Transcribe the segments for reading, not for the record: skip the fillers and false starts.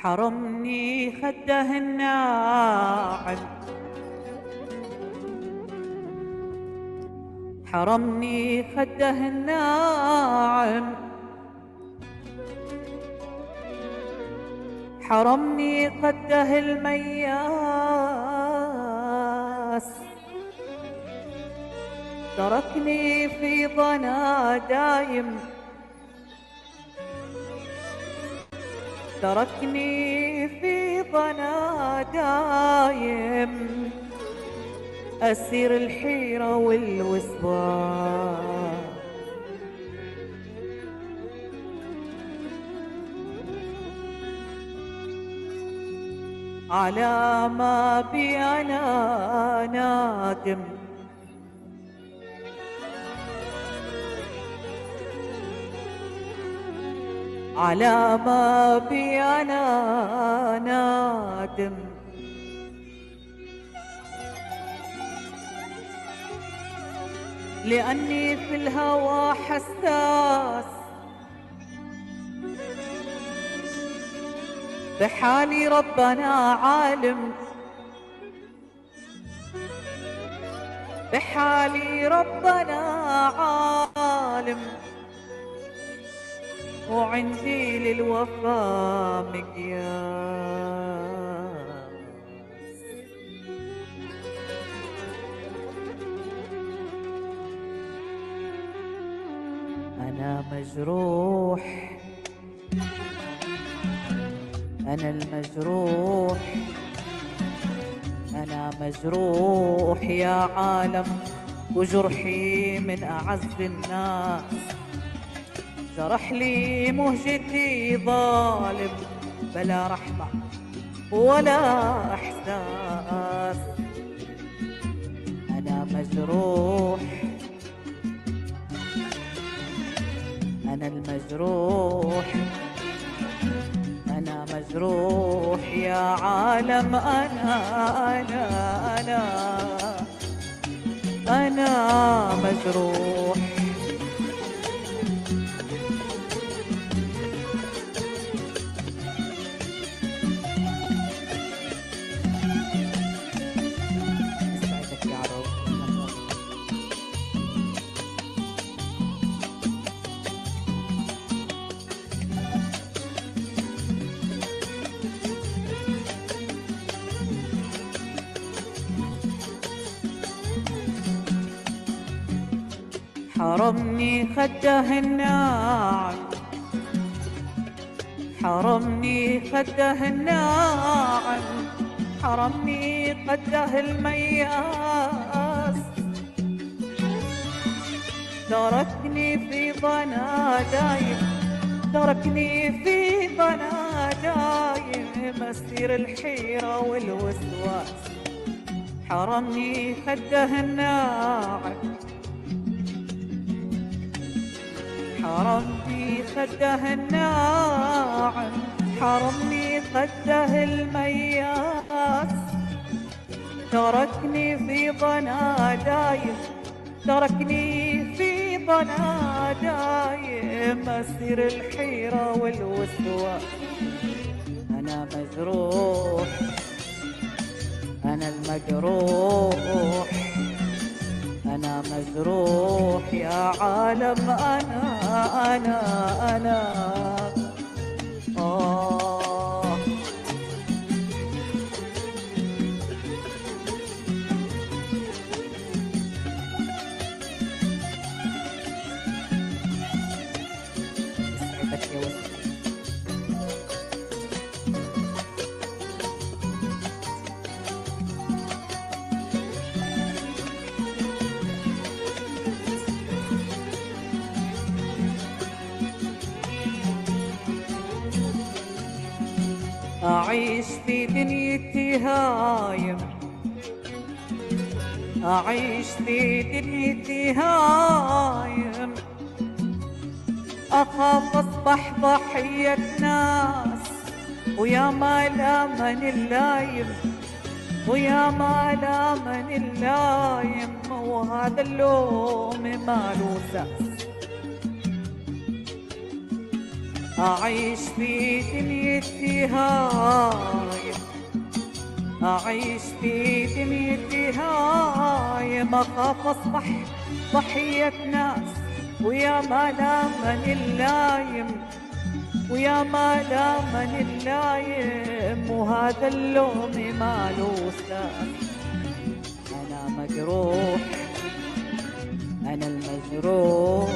حرمني خده الناعم، حرمني خده الناعم، حرمني خده المياس، تركني في ضنا دايم، تركني في ضنا دايم، أسير الحيرة والوسواس. على ما بي أنا نادم، على ما بي أنا نادم، لأني في الهوى حساس، بحالي ربنا عالم، بحالي ربنا عالم، وعندي للوفا مقياس. أنا مجروح، أنا المجروح، أنا مجروح يا عالم، وجرحي من أعز الناس، جرح لي مهجتي ظالم، بلا رحمة ولا إحساس. أنا مجروح، أنا المجروح، أنا مجروح يا عالم، أنا مجروح. يسعدك يا رب. حرمني خده الناعم، حرمني خده الناعم، حرمني خده المياس، تركني في ضنا دايم، تركني في ضنا دايم، أسير الحيرة والوسواس. حرمني خده الناعم، حرمني خده الناعم، حرمني خده المياس، تركني في ضنا دايم، تركني في ضنا دايم، أسير الحيرة والوسواس. أنا مجروح، أنا المجروح، أنا مجروح يا عالم، أنا آه. يسعدك يا وسيم. أعيش في دنيتي هايم، أعيش في دنيتي هايم، أخاف أصبح ضحية ناس، ويا ما لا من اللايم، ويا ما لا من اللايم، وهذا اللوم ما له ساس. أعيش في دنيتي هاي، أعيش في دنيتي هاي، ما خاف أصبح ضحية ناس، ويا ما لامن اللايم، ويا ما لامن اللايم، وهذا اللوم ما له ساس. أنا مجروح، أنا المجروح،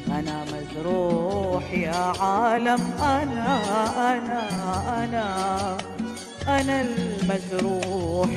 أنا مجروح يا عالم، أنا المجروح.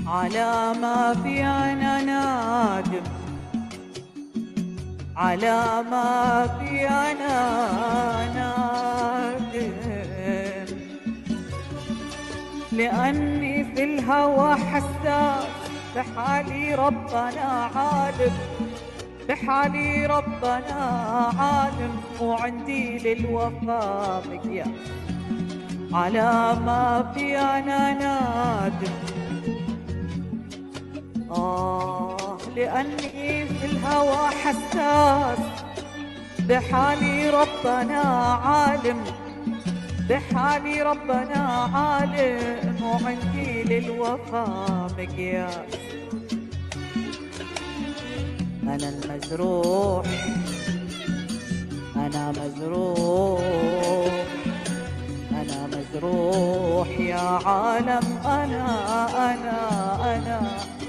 على ما في أنا نادم، على ما في أنا نادم، لأني في الهوى حساس، بحالي ربنا عالم، بحالي ربنا عالم، وعندي للوفا مقياس. على ما في أنا نادم، لأني في الهوى حساس، بحالي ربنا عالم، بحالي ربنا عالم، وعندي للوفا مقياس. أنا المجروح، أنا مجروح، أنا مجروح يا عالم،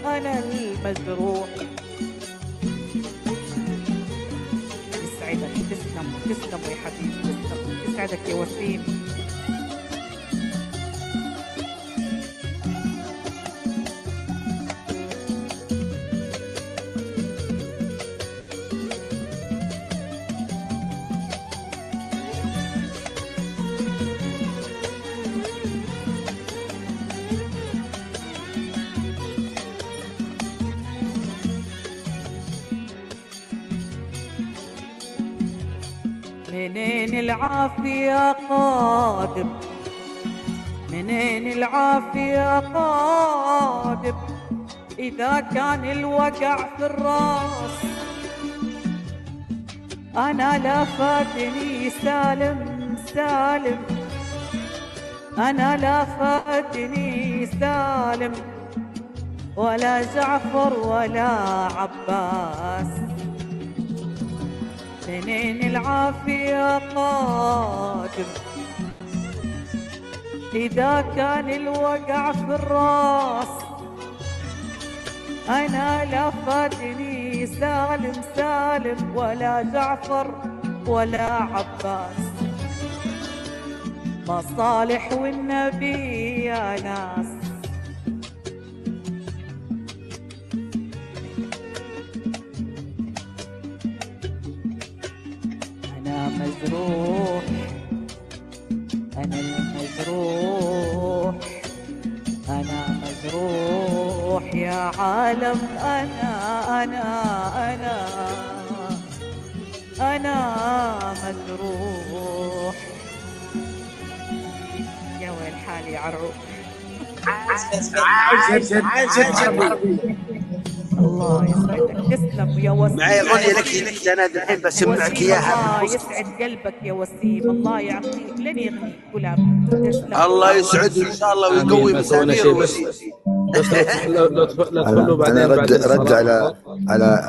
أنا المجروح. يسعدك، تسلم تسلم يا حبيبي، تسلم، يسعدك يا وسيم. منين العافية قادم، منين العافية قادم، إذا كان الوقع في الراس، أنا لا فاتني سالم سالم، أنا لا فاتني سالم، ولا جعفر ولا عباس. منين العافية قادم، إذا كان الوقع في الراس، أنا لا فاتني سالم سالم، ولا جعفر ولا عباس. مصالح والنبي يا ناس، أنا مجروح، أنا المجروح، أنا مجروح يا عالم، أنا مجروح. يا ويل حالي عروق. الله يسعدك، تسلم يا وسيم. معي اغنيه لك انا الحين بسمعك اياها. الله يسعد قلبك يا وسيم، الله يعطيك لن يغنيك كلام. الله يسعد ان شاء الله ويقوي مسامير وسيم. بس لا تدخلوا بعدين. انا رد على